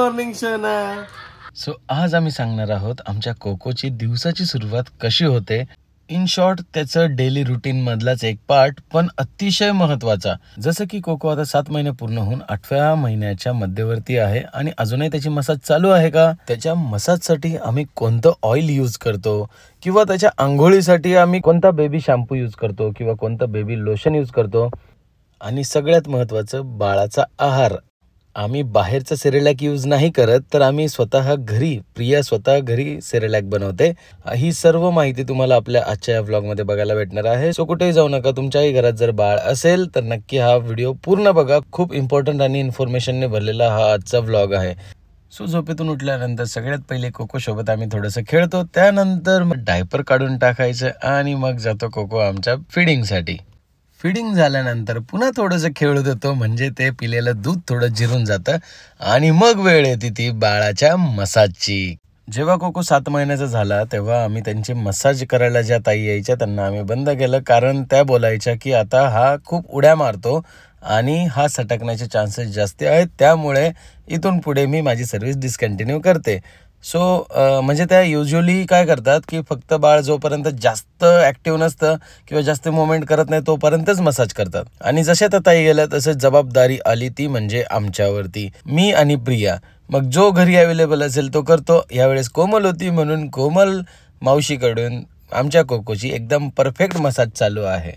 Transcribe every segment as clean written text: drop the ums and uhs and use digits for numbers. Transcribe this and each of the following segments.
Morning शोना. So आज आम्ही सांगणार आहोत आमच्या कोकोची दिवसाची सुरुवात कशी होते. इन शॉर्ट त्याचं डेली रुटीन मधलाच एक पार्ट, पण अतिशय महत्वाचा. जसं की कोको आता 7 महिने पूर्ण होऊन 8व्या महिन्याच्या मध्यवर्ती आहे आणि अजूनही त्याची मसाज चालू आहे का. त्याच्या मसाजसाठी आम्ही कोणतं ऑइल यूज करतो किंवा त्याच्या आंघोळीसाठी आम्ही कोणता बेबी शॅम्पू यूज करतो किंवा कोणतं बेबी लोशन यूज करतो. आणि सगळ्यात महत्वाचं बाळाचा आहार. आम्ही बाहेरचं सेरेलॅक यूज नाही करत, तर आम्ही स्वतः घरी, प्रिया स्वतः घरी सेरेलॅक बनवते. ही सर्व माहिती तुम्हाला आपल्या आजच्या या व्लॉगमध्ये बघायला भेटणार आहे. सो कुठेही जाऊ नका. तुमच्याही घरात जर बाळ असेल तर नक्की हा व्हिडिओ पूर्ण बघा. खूप इम्पॉर्टंट आणि इन्फॉर्मेशनने भरलेला हा आजचा व्लॉग आहे. सो झोपेतून उठल्यानंतर सगळ्यात पहिले कोको सोबत आम्ही थोडंसं खेळतो. त्यानंतर मग डायपर काढून टाकायचं आणि मग जातो कोको आमच्या फिडिंगसाठी. फिडिंग झाल्यानंतर पुन्हा थोडंसं खेळू देतो, म्हणजे ते पिलेलं दूध थोडं जिरून जातं. आणि मग वेळ येते ती बाळाच्या मसाजची. जेव्हा कोको 7 महिन्याचा झाला तेव्हा आम्ही त्यांची मसाज करायला ज्या ताई यायच्या त्यांना आम्ही बंद केलं, कारण त्या बोलायच्या की आता हा खूप उड्या मारतो आणि हा सटकण्याचे चान्सेस जास्त आहेत, त्यामुळे इथून पुढे मी माझी सर्व्हिस डिस्कंटिन्यू करते. सो म्हणजे त्या युजली काय करतात की फक्त बाळ जोपर्यंत जास्त ॲक्टिव्ह नसतं किंवा जास्त मुवमेंट करत नाही तोपर्यंतच मसाज करतात. आणि जशा त्या ताई गेल्या तसं जबाबदारी आली ती म्हणजे आमच्यावरती, मी आणि प्रिया. मग जो घरी अवेलेबल असेल तो करतो. यावेळेस कोमल होती म्हणून कोमल मावशीकडून आमच्या कोकोची एकदम परफेक्ट मसाज चालू आहे.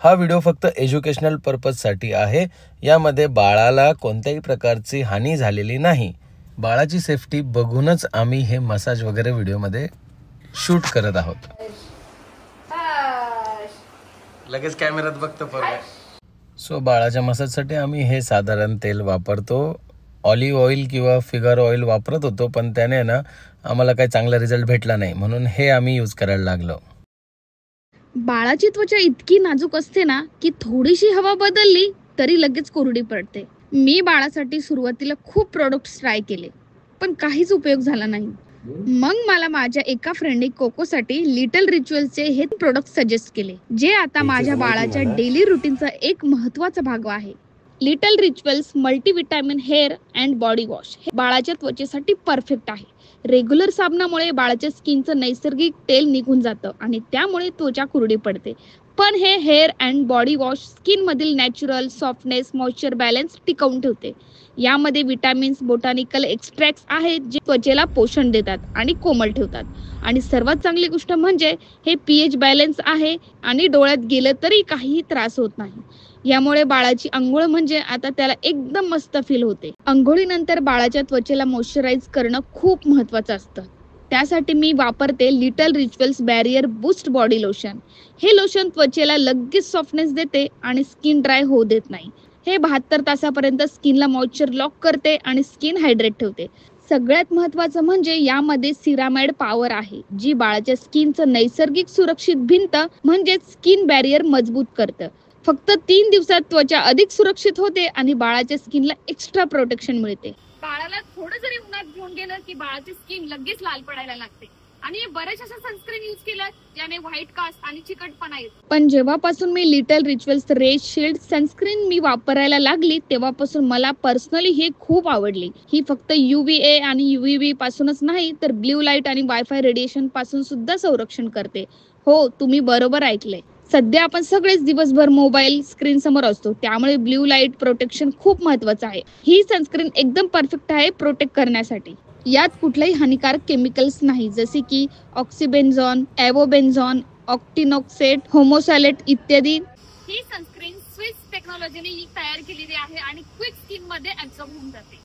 हा व्हिडिओ फक्त एज्युकेशनल पर्पजसाठी आहे. यामध्ये बाळाला कोणत्याही प्रकारची हानी झालेली नाही. बाळाची सेफ्टी बघूनच आम्ही हे मसाज वगैरे व्हिडिओमध्ये शूट करत आहोत. लगेच कॅमेऱ्यात बघतो परत. सो बाळाच्या मसाजसाठी आम्ही हे साधारण तेल वापरतो. ऑलिव्ह ऑइल किंवा फिगर ऑइल वापरत होतो, पण त्याने ना आम्हाला काही चांगला रिझल्ट भेटला नाही, म्हणून हे आम्ही यूज करायला लागलो. बाळाची त्वचा इतकी नाजूक असते ना की थोडीशी हवा बदलली तरी लगेच कोरडी पडते. मी बाळासाठी सुरुवातीला खूप प्रोडक्ट्स ट्राय केले, पण काहीच उपयोग झाला नाही. मग मला माझ्या एका फ्रेंडने कोकोसाठी लिटल रिच्युअल्सचे हे प्रोडक्ट सजेस्ट केले, जे आता माझ्या बाळाच्या डेली रुटीनचा एक महत्त्वाचा भाग आहे. Little rituals multivitamin hair and body wash हे बाळाच्या त्वचेसाठी परफेक्ट आहे. रेग्युलर साबणामुळे बाळाच्या स्किनचं नैसर्गिक तेल निघून जातं आणि त्यामुळे त्वचा कोरडी पडते. पण हे hair and body wash skin मधील नॅचरल सॉफ्टनेस, मॉइश्चर बॅलन्स टिकवून ठेवते. यामध्ये विटॅमिन्स, बोटॅनिकल एक्स्ट्रॅक्ट्स आहेत जे त्वचेला पोषण देतात आणि कोमल ठेवतात. आणि सर्वात चांगली गोष्ट म्हणजे हे पीएच बॅलन्स आहे आणि डोळ्यात गेलं तरी काहीही त्रास होत नाही. यामुळे बाळाची अंघोळ म्हणजे आता त्याला एकदम मस्त फील होते. अंघोळीनंतर बाळाच्या त्वचेला मॉइश्चराईज करणं खूप महत्त्वाचं असतं. त्यासाठी मी वापरते little rituals barrier boost body lotion. हे लोशन त्वचेला लगेच सॉफ्टनेस देते आणि स्किन ड्राय होऊ देत नाही. हे 72 तासापर्यंत स्किनला मॉइश्चर लॉक करते आणि स्किन हायड्रेट ठेवते. सगळ्यात महत्त्वाचं म्हणजे यामध्ये सिरामाइड पॉवर आहे, जी बाळाच्या स्किनचं नैसर्गिक सुरक्षित भिंत म्हणजेच स्किन बॅरियर मजबूत करतं. फक्त 3 दिवसात त्वचा अधिक सुरक्षित होते आणि बाळाच्या स्किनला एक्स्ट्रा प्रोटेक्शन मिळते. बाळाला थोडं जरी उन्हात घेऊन गेलं की बाळाची स्किन लगेच लाल पडायला लागते. आणि बरेच असं सनस्क्रीन यूज केलं ज्याने व्हाईट कास्ट आणि चिकटपणा येतो. पण जेव्हापासून मी little rituals rays shield sunscreen मी वापरायला लागली तेव्हापासून मला पर्सनली हे खूप आवडली. ही फक्त UVA आणि UVB पासूनच नाही तर ब्ल्यू लाईट आणि वायफाय रेडिएशन पासून सुद्धा संरक्षण करते. हो, तुम्ही बरोबर ऐकलंय. सध्या आपण सगळेच दिवसभर मोबाईल स्क्रीन समोर असतो, त्यामुळे ब्ल्यू लाईट प्रोटेक्शन खूप महत्त्वाचं आहे. ही सनस्क्रीन एकदम परफेक्ट आहे प्रोटेक्ट करण्यासाठी. यात कुठल्याही हानिकारक केमिकल्स नाही, जसे की ऑक्सिबेन्झॉन, ॲव्होबेन्झॉन, ऑक्टिनोक्सेट, होमोसॅलेट इत्यादी. ही सनस्क्रीन स्विस टेक्नॉलॉजीने तयार केलेली आहे आणि क्विक स्किन मध्ये ऍब्झॉर्ब होऊन जाते.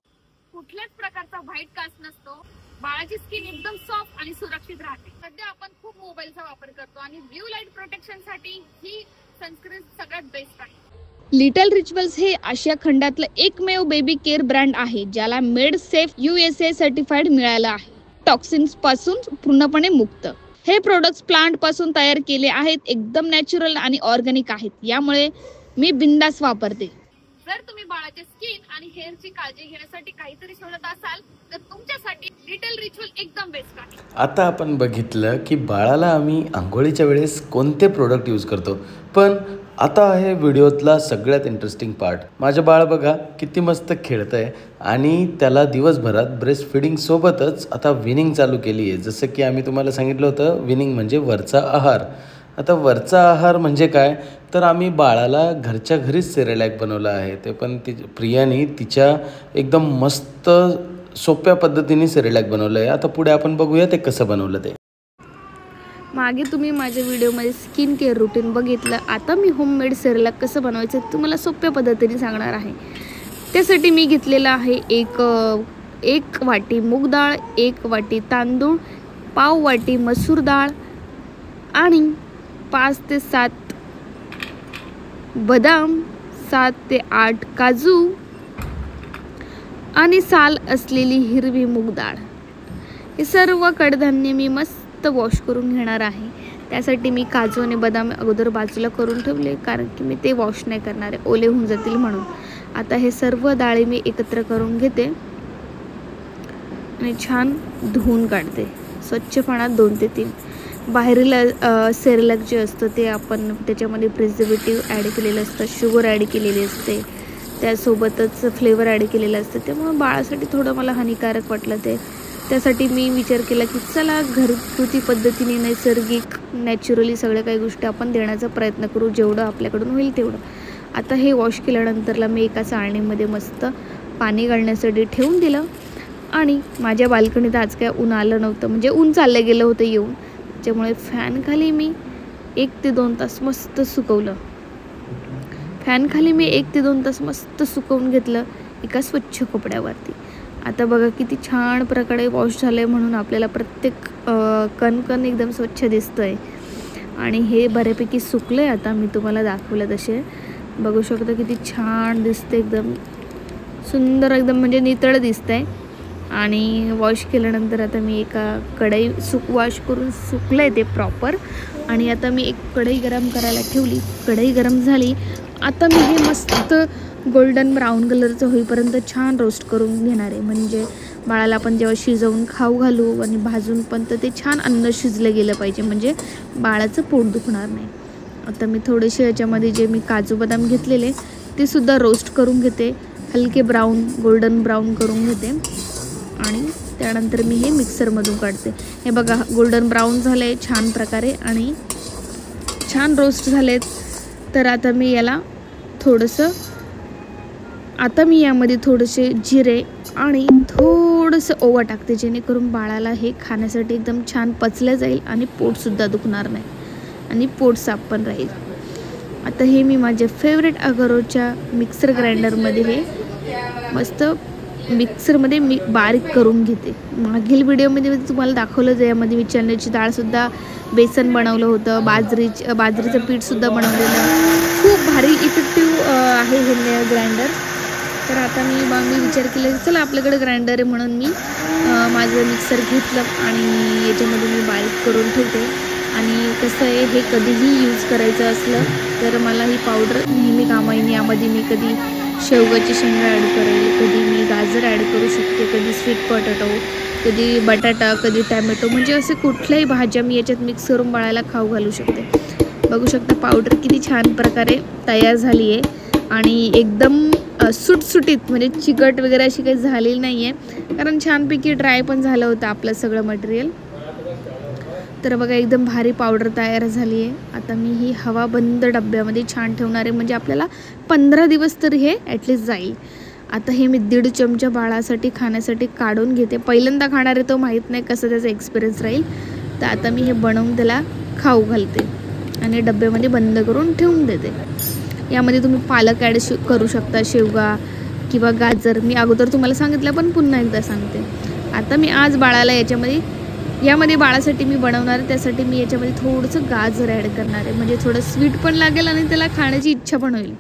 कुठल्याच प्रकारचा व्हाईट कास्ट नसतो. बाळाची स्किन एकदम सॉफ्ट आणि सुरक्षित राहते. सध्या आपण खूप मोबाईलचा वापर करतो आणि ब्ल्यू लाईट प्रोटेक्शन साठी ही सनस्क्रीन सगळ्यात बेस्ट आहे. लिटल रिच्युअल्स हे आशिया खंडातलं एकमेव बेबी केअर ब्रँड आहे ज्याला मेड सेफ USA सर्टिफाईड मिळालं आहे. टॉक्सिन्स पासून पूर्णपणे मुक्त. हे प्रोडक्ट्स प्लांट पासून तयार केले आहेत, एकदम नॅचरल आणि ऑर्गॅनिक आहेत. यामुळे मी बिंदास वापरते. जर तुम्ही बाळाच्या स्किन आणि हेअरची काळजी घेण्यासाठी काहीतरी शोधत असाल तर तुमच्यासाठी लिटल रिच्युअल एकदम बेस्ट आहे. आता आपण बघितलं की बाळाला आम्ही आंघोळीच्या वेळेस कोणते प्रोडक्ट यूज करतो, पण आता आहे व्हिडिओतला सगळ्यात इंटरेस्टिंग पार्ट. माझं बाळ बघा किती मस्त खेळतंय आणि त्याला दिवसभरात ब्रेस्ट फिडिंग सोबतच आता विनिंग चालू केली आहे. जसं की आम्ही तुम्हाला सांगितलं होतं, विनिंग म्हणजे वरचा आहार. आता वरचा आहार म्हणजे काय, तर आम्ही बाळाला घरच्या घरीच सेरेलॅक बनवलं आहे. ते पण प्रियाने तिच्या एकदम मस्त सोप्या पद्धतीने सेरेलॅक बनवलं आहे. आता पुढे आपण बघूया ते कसं बनवलं ते. मागे तुम्ही माझ्या व्हिडिओमध्ये स्किन केअर रुटीन बघितलं. आता मी होममेड सेरेलॅक कसं बनवायचं तुम्हाला सोप्या पद्धतीने सांगणार आहे. त्यासाठी मी घेतलेलं आहे एक वाटी मूग डाळ, 1 वाटी तांदूळ, पाव वाटी मसूर डाळ आणि 5 ते 7 बदाम, 7 ते 8 काजू आणि साल असलेली हिरवी मूग डाळ. हे सर्व कडधान्य मी मस्त वॉश करून घेणार आहे. त्यासाठी मी काजू आणि बदाम अगोदर बाजूला करून ठेवले, कारण की मी ते वॉश नाही करणार आहे, ओले होऊन जातील म्हणून. आता हे सर्व डाळी मी एकत्र करून घेते आणि छान धुवून काढते स्वच्छ पाण्यात 2 ते 3. बाहेरील सेरेलॅक जे असतं ते आपण त्याच्यामध्ये प्रिझर्वेटिव्ह ॲड केलेलं असतं, शुगर ॲड केलेली असते, त्यासोबतच फ्लेवर ॲड केलेलं असतं. त्यामुळे बाळासाठी थोडं मला हानिकारक वाटलं ते. त्यासाठी मी विचार केला की चला घरगुती पद्धतीने नैसर्गिक नॅचरली सगळ्या काही गोष्टी आपण देण्याचा प्रयत्न करू, जेवढं आपल्याकडून होईल तेवढं. आता हे वॉश केल्यानंतरला मी एका चाळणीमध्ये मस्त पाणी घालण्यासाठी ठेवून दिलं. आणि माझ्या बाल्कनीत आज काय ऊन आलं नव्हतं, म्हणजे ऊन चाललं गेलं होतं येऊन, त्याच्यामुळे फॅनखाली मी 1 ते 2 तास मस्त सुकवलं. फॅनखाली मी 1 ते 2 तास मस्त सुकवून घेतलं एका स्वच्छ कपड्यावरती. आता बघा किती छान प्रकारे वॉश झालं आहे, म्हणून आपल्याला प्रत्येक कणकण एकदम स्वच्छ दिसतं आहे. आणि हे बऱ्यापैकी सुकलं आहे. आता मी तुम्हाला दाखवलं तसे बघू शकता किती छान दिसते, एकदम सुंदर, एकदम म्हणजे नितळ दिसतं आहे. आणि वॉश केल्यानंतर आता मी एका कढई वॉश करून सुकलं आहे ते प्रॉपर. आणि आता मी एक कढई गरम करायला ठेवली. कढई गरम झाली. आता मी हे मस्त गोल्डन ब्राऊन कलरचं होईपर्यंत छान रोस्ट करून घेणार आहे, म्हणजे बाळाला आपण जेव्हा शिजवून खाऊ घालू आणि भाजून पण तर ते छान अन्न शिजलं गेलं पाहिजे, म्हणजे बाळाचं पोट दुखणार नाही. आता मी थोडेसे याच्यामध्ये जे मी काजू बदाम घेतलेले ते सुद्धा रोस्ट करून घेते, हलके ब्राऊन गोल्डन ब्राऊन करून घेते. आणि त्यानंतर मी हे मिक्सरमधून काढते. हे बघा गोल्डन ब्राऊन झालं आहे छान प्रकारे आणि छान रोस्ट झालेत. तर आता मी यामध्ये थोडेसे जिरे आणि थोडंसं ओवा टाकते, जेणेकरून बाळाला हे खाण्यासाठी एकदम छान पचलं जाईल आणि पोटसुद्धा दुखणार नाही आणि पोट साफ पण राहील. आता हे मी माझ्या फेवरेट अगरोच्या मिक्सर ग्राइंडरमध्ये हे मस्त मिक्सरमध्ये मी बारीक करून घेते. मागील व्हिडिओमध्ये तुम्हाला दाखवलं यामध्ये मी चण्याची डाळसुद्धा बेसन बनवलं होतं, बाजरीचं पीठसुद्धा बनवलेलं. खूप भारी इफेक्टिव्ह आहे हे ग्राइंडर. तर आता मी विचार केला चला आपल्याकडे ग्राइंडर आहे म्हणून मी माझं मिक्सर घेतलं आणि याच्यामध्ये मी बारीक करून ठेवते. आणि कसं आहे हे कधीही यूज करायचं असलं तर मला ही पावडर नेहमी कामा येईल. यामध्ये मी कधी शेवगाची शेंगा ॲड करेल, कधी मी गाजर ॲड करू शकते, कधी स्वीट पोटॅटो, कधी बटाटा, कधी टॅमॅटो, म्हणजे असे कुठल्याही भाज्या मी याच्यात मिक्स करून बाळाला खाऊ घालू शकते. बघू शकता पावडर किती छान प्रकारे तयार झाली आहे आणि एकदम सुटसुटीत, म्हणजे चिकट वगैरे अशी काही झालेली नाही आहे, कारण छानपैकी ड्राय पण झालं होतं आपलं सगळं मटेरियल. तर बघा एकदम भारी पावडर तयार झाली आहे. आता मी ही हवा बंद डब्यामध्ये छान ठेवणार आहे, म्हणजे आपल्याला 15 दिवस तरी हे ॲटलिस्ट जाईल. आता हे मी 1.5 चमचा बाळासाठी खाण्यासाठी काढून घेते. पहिल्यांदा खाणार आहे तो माहीत नाही कसं त्याचा एक्सपिरियन्स राहील. तर आता मी हे बनवून त्याला खाऊ घालते आणि डब्यामध्ये बंद करून ठेवून देते. यामध्ये तुम्ही पालक ॲड करू शकता, शेवगा किंवा गाजर. मी अगोदर तुम्हाला सांगितलं पण पुन्हा एकदा सांगते. आता मी आज बाळाला यामध्ये बाळासाठी मी बनवणार आहे, त्यासाठी मी याच्यामध्ये थोडंसं गाजर ॲड करणार आहे, म्हणजे थोडं स्वीट पण लागेल आणि त्याला खाण्याची इच्छा पण होईल.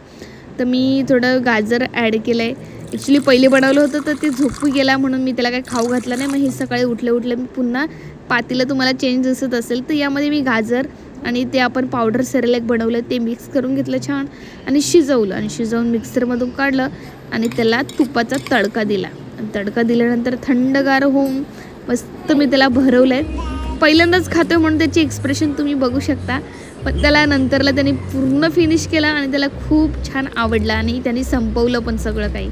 तर मी थोडं गाजर ॲड केलं आहे. ॲक्च्युली पहिले बनवलं होतं तर ते झोपू गेला म्हणून मी त्याला काही खाऊ घातलं नाही. मग हे सकाळी उठले मी पुन्हा पातीला तुम्हाला चेंज दिसत असेल तर यामध्ये मी गाजर आणि ते आपण पावडर सेरेलॅक बनवलं ते मिक्स करून घेतलं छान आणि शिजवलं आणि शिजवून मिक्सरमधून काढलं आणि त्याला तुपाचा तडका दिला. तडका दिल्यानंतर थंडगार होऊन मस्त मी त्याला भरवलं आहे. पहिल्यांदाच खातो म्हणून त्याची एक्सप्रेशन तुम्ही बघू शकता, पण त्याला नंतरला त्यांनी पूर्ण फिनिश केला आणि त्याला खूप छान आवडला आणि त्यांनी संपवलं पण सगळं काही.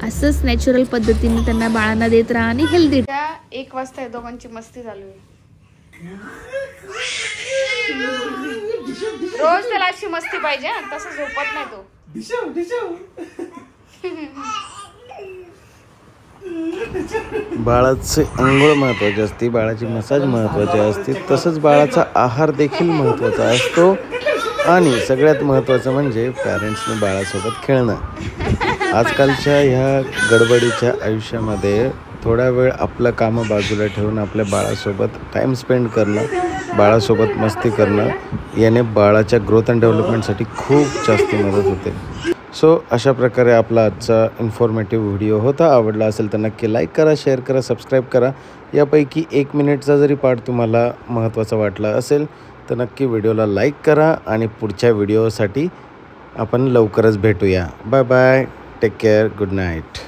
असंच नॅचरल पद्धतीने त्यांना बाळांना देत राहा आणि हेल्दी. 1 वाजता दोघांची मस्ती चालू आहे. रोज त्याला अशी मस्ती पाहिजे, तसं झोपत नाही तो. बाळाचे अंघोळ महत्त्वाची असते, बाळाची मसाज महत्त्वाची असते, तसंच बाळाचा आहार देखील महत्त्वाचा असतो आणि सगळ्यात महत्त्वाचं म्हणजे पॅरेंट्सने बाळासोबत खेळणं. आजकालच्या ह्या गडबडीच्या आयुष्यामध्ये थोडा वेळ आपलं कामं बाजूला ठेवून आपल्या बाळासोबत टाईम स्पेंड करणं, बाळासोबत मस्ती करणं याने बाळाच्या ग्रोथ अँड डेव्हलपमेंटसाठी खूप जास्त मदत होते. सो अशा प्रकारे आपला आजचा इन्फॉर्मेटिव्ह व्हिडिओ होता. आवडला असेल तर नक्की लाईक करा, शेअर करा, सबस्क्राईब करा. यापैकी 1 मिनिटचा जरी पार्ट तुम्हाला महत्त्वाचा वाटला असेल तर नक्की व्हिडिओला लाईक करा आणि पुढच्या व्हिडिओसाठी आपण लवकरच भेटूया. Bye bye, take care, good night.